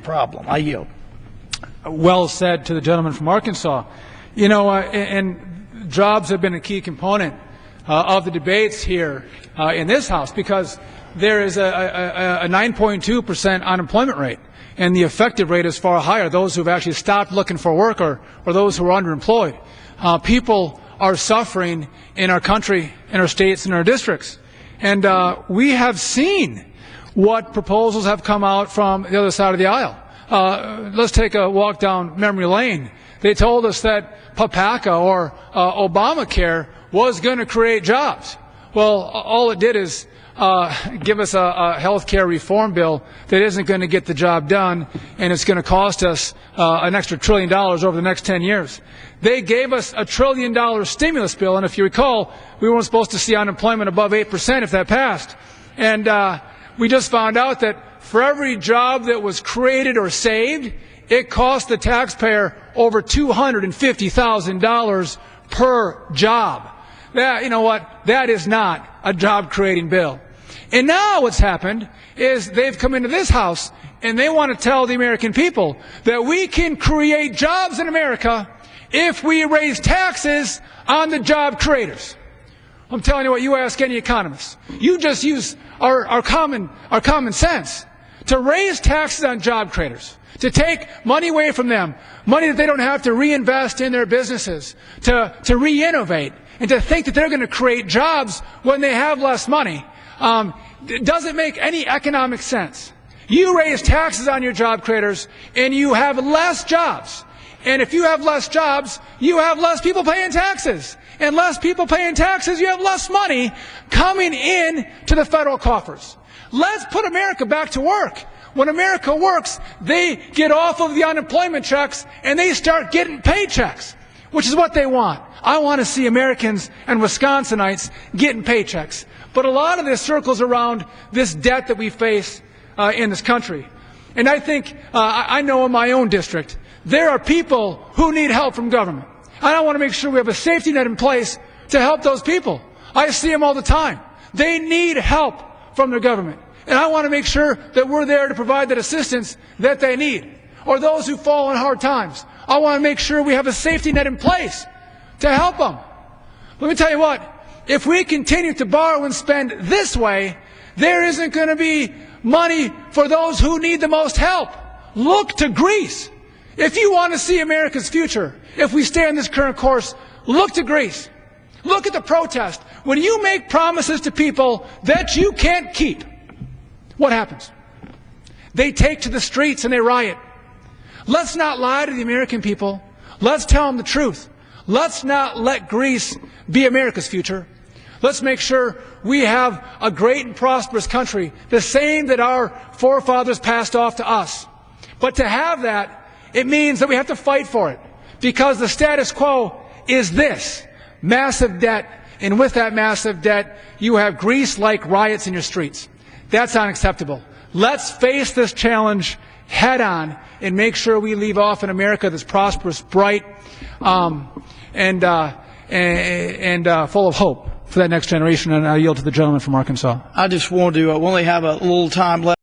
problem. I yield. Well said to the gentleman from Arkansas. You know, and jobs have been a key component of the debates here in this House, because there is a 9.2% unemployment rate, and the effective rate is far higher. Those who have actually stopped looking for work or those who are underemployed. People are suffering in our country, in our states, and our districts. And we have seen what proposals have come out from the other side of the aisle. Let's take a walk down memory lane. They told us that PAPACA or Obamacare was going to create jobs. Well, all it did is give us a health care reform bill that isn't going to get the job done, and it's going to cost us an extra $1 trillion over the next 10 years. They gave us a $1 trillion stimulus bill, and if you recall, we weren't supposed to see unemployment above 8% if that passed. And we just found out that for every job that was created or saved, it cost the taxpayer over $250,000 per job. That, you know what? That is not a job-creating bill. And now what's happened is they've come into this House and they want to tell the American people that we can create jobs in America if we raise taxes on the job creators. I'm telling you what, you ask any economist. You just use our common sense to raise taxes on job creators, to take money away from them, money that they don't have to reinvest in their businesses, to re-innovate, and to think that they're going to create jobs when they have less money. It doesn't make any economic sense. You raise taxes on your job creators and you have less jobs. And if you have less jobs, you have less people paying taxes. And less people paying taxes, you have less money coming in to the federal coffers. Let's put America back to work. When America works, they get off of the unemployment checks and they start getting paychecks, which is what they want. I want to see Americans and Wisconsinites getting paychecks. But a lot of this circles around this debt that we face in this country. And I think, I know in my own district, there are people who need help from government. And I want to make sure we have a safety net in place to help those people. I see them all the time. They need help from their government. And I want to make sure that we're there to provide that assistance that they need. Or those who fall in hard times. I want to make sure we have a safety net in place to help them. Let me tell you what, if we continue to borrow and spend this way, there isn't going to be money for those who need the most help. Look to Greece. If you want to see America's future, if we stay on this current course, look to Greece. Look at the protest. When you make promises to people that you can't keep, what happens? They take to the streets and they riot. Let's not lie to the American people. Let's tell them the truth. Let's not let Greece be America's future. Let's make sure we have a great and prosperous country, the same that our forefathers passed off to us. But to have that, it means that we have to fight for it, because the status quo is this: massive debt, and with that massive debt, you have Greece-like riots in your streets. That's unacceptable. Let's face this challenge head on and make sure we leave off an America that's prosperous, bright, and full of hope for that next generation. And I yield to the gentleman from Arkansas. I just want to, we only have a little time left.